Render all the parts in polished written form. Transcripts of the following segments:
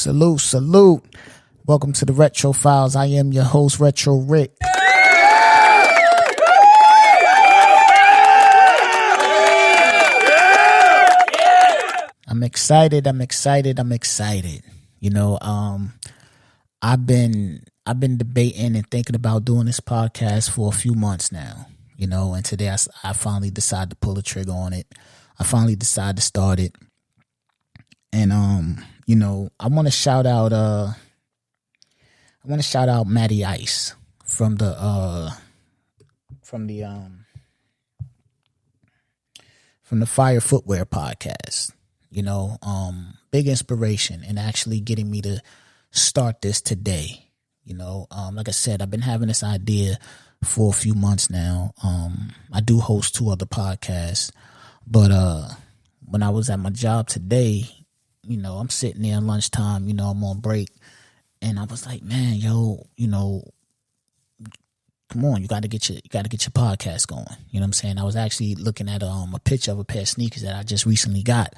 Salute, salute. Welcome to the Retro Files. I am your host, Retro Rick. I'm excited. You know, I've been debating and thinking about doing this podcast for a few months now, you know, and today I finally decided to pull the trigger on it. I finally decided to start it. And you know, I want to shout out Matty Ice from the Fire Footwear podcast. You know, big inspiration in actually getting me to start this today. You know, like I said, I've been having this idea for a few months now. I do host 2 other podcasts, but when I was at my job today, you know, I'm sitting there at lunchtime, you know, I'm on break, and I was like, man, yo, you know, come on, you got to get your podcast going. You know what I'm saying? I was actually looking at a picture of a pair of sneakers that I just recently got.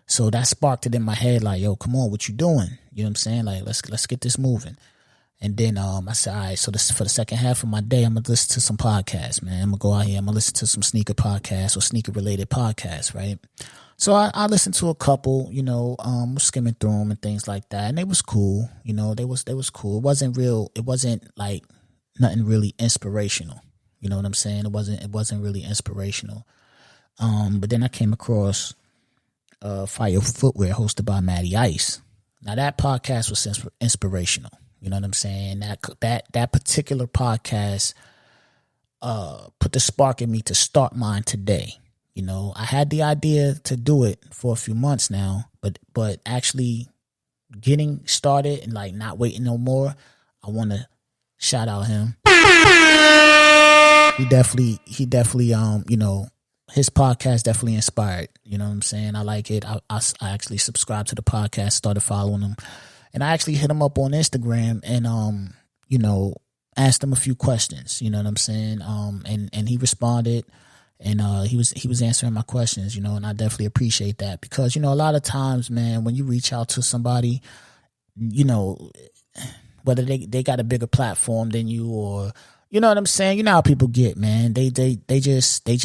So that sparked it in my head, like, yo, come on, what you doing? You know what I'm saying? Like, let's get this moving. And then I said, all right, so this, for the second half of my day, I'm going to listen to some podcasts, man. I'm going to go out here, I'm going to listen to some sneaker podcasts or sneaker-related podcasts, right? So I listened to a couple, you know, skimming through them and things like that, and they was cool. You know, they was cool. It wasn't like nothing really inspirational. You know what I'm saying? It wasn't really inspirational. But then I came across Fire Footwear hosted by Matty Ice. Now that podcast was inspirational. You know what I'm saying? That particular podcast put the spark in me to start mine today. You know, I had the idea to do it for a few months now, but actually getting started and like not waiting no more, I want to shout out him. He definitely, you know, his podcast definitely inspired. You know what I'm saying? I like it. I actually subscribed to the podcast, started following him, and I actually hit him up on Instagram and you know, asked him a few questions. You know what I'm saying? And he responded. And he was answering my questions, you know, and I definitely appreciate that because, you know, a lot of times, man, when you reach out to somebody, you know, whether they got a bigger platform than you or, you know what I'm saying? You know how people get, man. They just they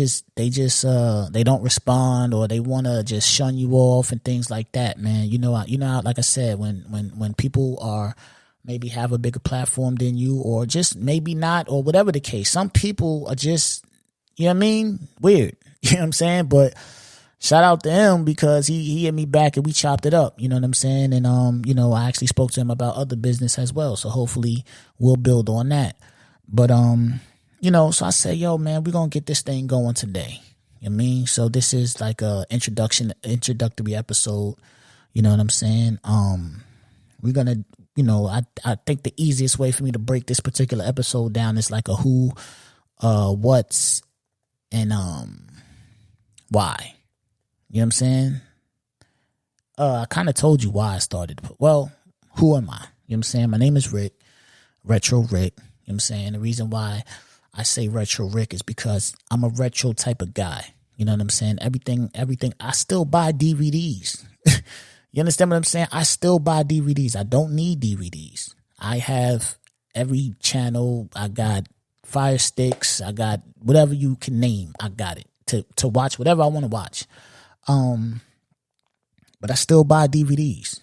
don't respond or they want to just shun you off and things like that, man. You know, like I said, when people are maybe have a bigger platform than you or just maybe not or whatever the case, some people are just, you know what I mean? Weird. You know what I'm saying? But shout out to him because he hit me back and we chopped it up. You know what I'm saying? And, you know, I actually spoke to him about other business as well. So hopefully we'll build on that. But, you know, so I said, yo, man, we're going to get this thing going today. You know what I mean? So this is like a introductory episode. You know what I'm saying? We're going to, you know, I think the easiest way for me to break this particular episode down is like a who, what's, and why. You know what I'm saying? I kind of told you why I started. Well, who am I? You know what I'm saying? My name is Rick, Retro Rick. You know what I'm saying? The reason why I say Retro Rick is because I'm a retro type of guy. You know what I'm saying? Everything. I still buy DVDs. You understand what I'm saying? I still buy DVDs. I don't need DVDs. I have every channel. I got Fire Sticks, I got whatever you can name, I got it to watch whatever I want to watch. But I still buy DVDs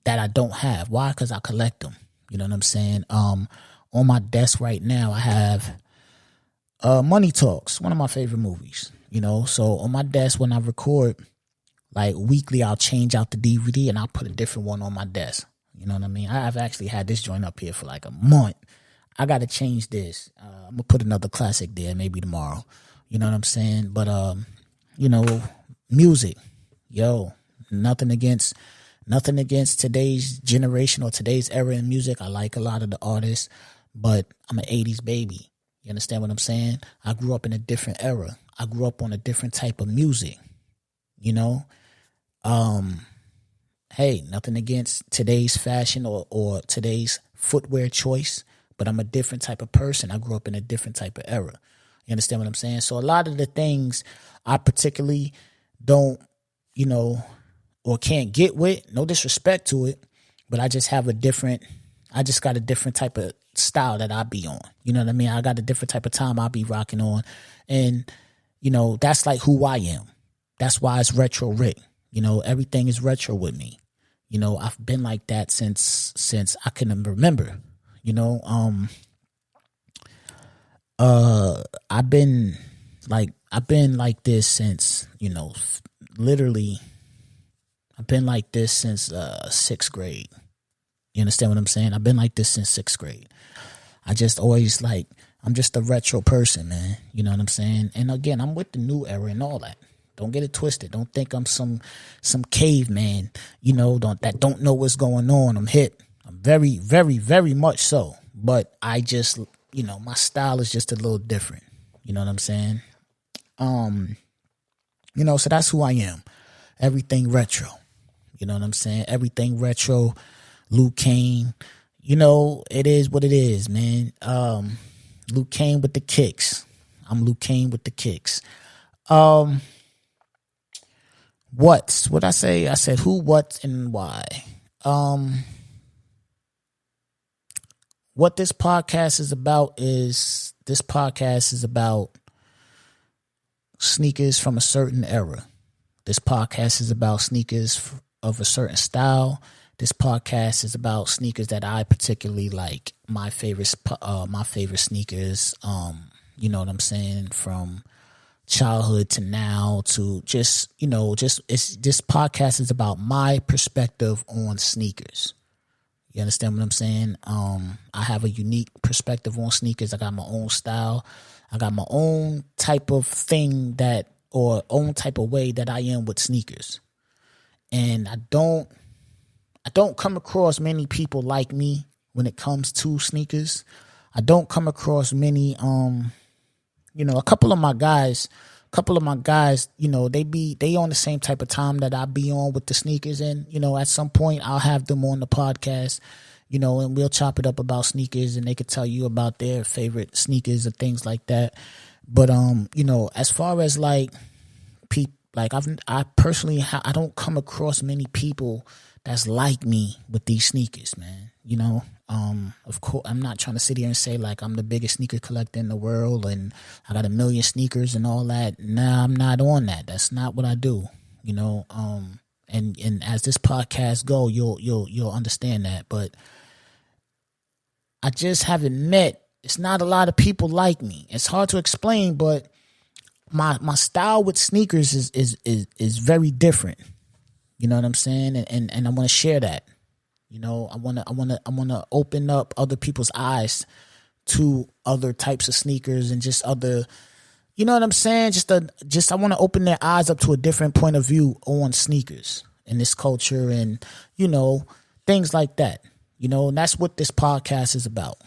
that I don't have. Why? Because I collect them. You know what I'm saying? On my desk right now, I have Money Talks, one of my favorite movies. You know, so on my desk when I record, like weekly, I'll change out the DVD and I'll put a different one on my desk. You know what I mean? I've actually had this joint up here for like a month. I got to change this. I'm going to put another classic there maybe tomorrow. You know what I'm saying? But, you know, music, yo, nothing against today's generation or today's era in music. I like a lot of the artists, but I'm an 80s baby. You understand what I'm saying? I grew up in a different era. I grew up on a different type of music, you know? Hey, nothing against today's fashion or today's footwear choice. But I'm a different type of person. I grew up in a different type of era. You understand what I'm saying? So a lot of the things I particularly don't, you know, or can't get with, no disrespect to it, but I just got a different type of style that I be on. You know what I mean? I got a different type of time I be rocking on. And, that's like who I am. That's why it's Retro Rick. Everything is retro with me. I've been like that since I can remember. I've been like this since, literally I've been like this since 6th grade. You understand what I'm saying? I've been like this since 6th grade. I just always I'm just a retro person, man. You know what I'm saying? And again, I'm with the new era and all that. Don't get it twisted. Don't think I'm some caveman, that don't know what's going on. I'm hip. I'm very, very, very much so. But I just, my style is just a little different. You know what I'm saying? So that's who I am. Everything retro. You know what I'm saying? Everything retro. Luke Kane. It is what it is, man. Luke Kane with the kicks. I'm Luke Kane with the kicks. What I say? I said who, what, and why. What this podcast is about sneakers from a certain era. This podcast is about sneakers of a certain style. This podcast is about sneakers that I particularly like. My favorite sneakers. You know what I'm saying? From childhood to now to this podcast is about my perspective on sneakers. You understand what I'm saying? I have a unique perspective on sneakers. I got my own style. I got my own type of thing own type of way that I am with sneakers. And I don't come across many people like me when it comes to sneakers. I don't come across many, a couple of my guys, they on the same type of time that I be on with the sneakers. And, at some point I'll have them on the podcast, and we'll chop it up about sneakers and they could tell you about their favorite sneakers and things like that. But, as far as I personally, I don't come across many people that's like me with these sneakers, man. Of course, I'm not trying to sit here and say I'm the biggest sneaker collector in the world and I got 1 million sneakers and all that. Nah, I'm not on that. That's not what I do. And as this podcast go, you'll understand that. But I just haven't met. It's not a lot of people like me. It's hard to explain, but my style with sneakers is very different. You know what I'm saying? And I want to share that. I want to open up other people's eyes to other types of sneakers and just other, you know what I'm saying? I want to open their eyes up to a different point of view on sneakers and this culture and, things like that. And that's what this podcast is about.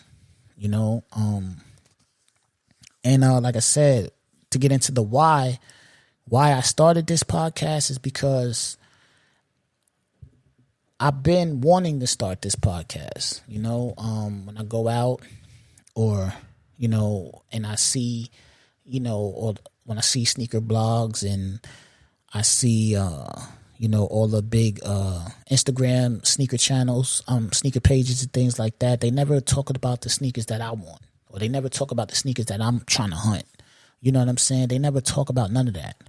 Like I said, to get into the why I started this podcast is because I've been wanting to start this podcast, when I go out or, and I see, or when I see sneaker blogs and I see, all the big Instagram sneaker channels, sneaker pages and things like that. They never talk about the sneakers that I want, or they never talk about the sneakers that I'm trying to hunt. You know what I'm saying? They never talk about none of that,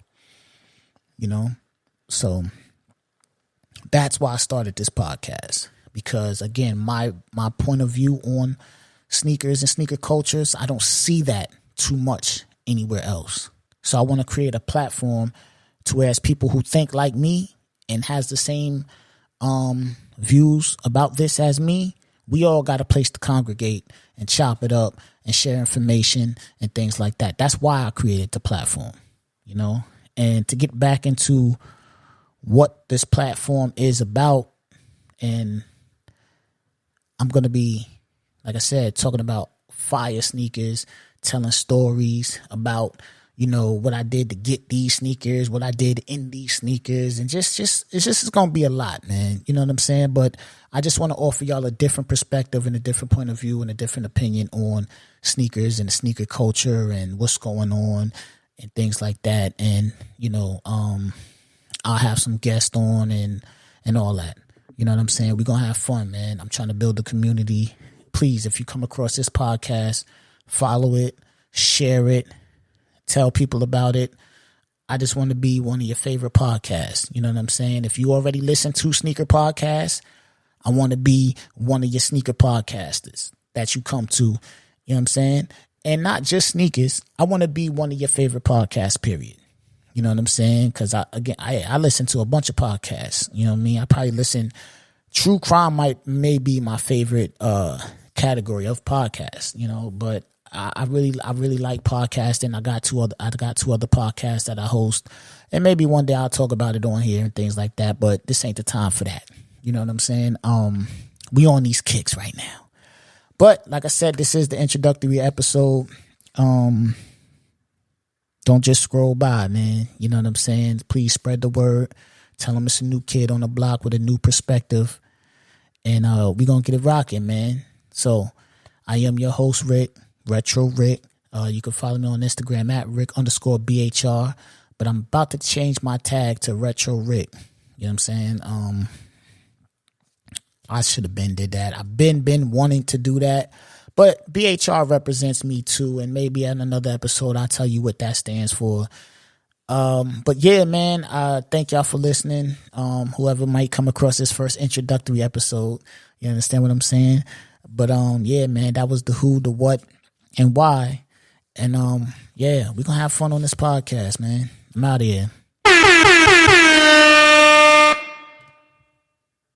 So that's why I started this podcast, because again, my point of view on sneakers and sneaker cultures, I don't see that too much anywhere else. So I want to create a platform to where as people who think like me and has the same views about this as me, we all got a place to congregate and chop it up and share information and things like that. That's why I created the platform, and to get back into what this platform is about. And I'm going to be, like I said, talking about fire sneakers, telling stories about, what I did to get these sneakers, what I did in these sneakers, and it's going to be a lot, man. You know what I'm saying? But I just want to offer y'all a different perspective and a different point of view and a different opinion on sneakers and the sneaker culture and what's going on and things like that. And, I'll have some guests on and all that. You know what I'm saying? We're going to have fun, man. I'm trying to build a community. Please, if you come across this podcast, follow it, share it, tell people about it. I just want to be one of your favorite podcasts. You know what I'm saying? If you already listen to sneaker podcasts, I want to be one of your sneaker podcasters that you come to. You know what I'm saying? And not just sneakers. I want to be one of your favorite podcasts, period. You know what I'm saying? Because I listen to a bunch of podcasts. You know what I mean? I probably listen. True crime may be my favorite category of podcasts. You know, but I really like podcasting. I got two other podcasts that I host, and maybe one day I'll talk about it on here and things like that. But this ain't the time for that. You know what I'm saying? We on these kicks right now. But like I said, this is the introductory episode. Don't just scroll by, man. You know what I'm saying? Please spread the word. Tell them it's a new kid on the block with a new perspective. And we're going to get it rocking, man. So I am your host, Rick, Retro Rick. You can follow me on Instagram at Rick_BHR. But I'm about to change my tag to Retro Rick. You know what I'm saying? I should have did that. I've been wanting to do that. But BHR represents me too, and maybe in another episode I'll tell you what that stands for. But yeah, man, thank y'all for listening. Whoever might come across this first introductory episode, you understand what I'm saying? But yeah, man, that was the who, the what, and why. And yeah, we're gonna have fun on this podcast, man. I'm out of here.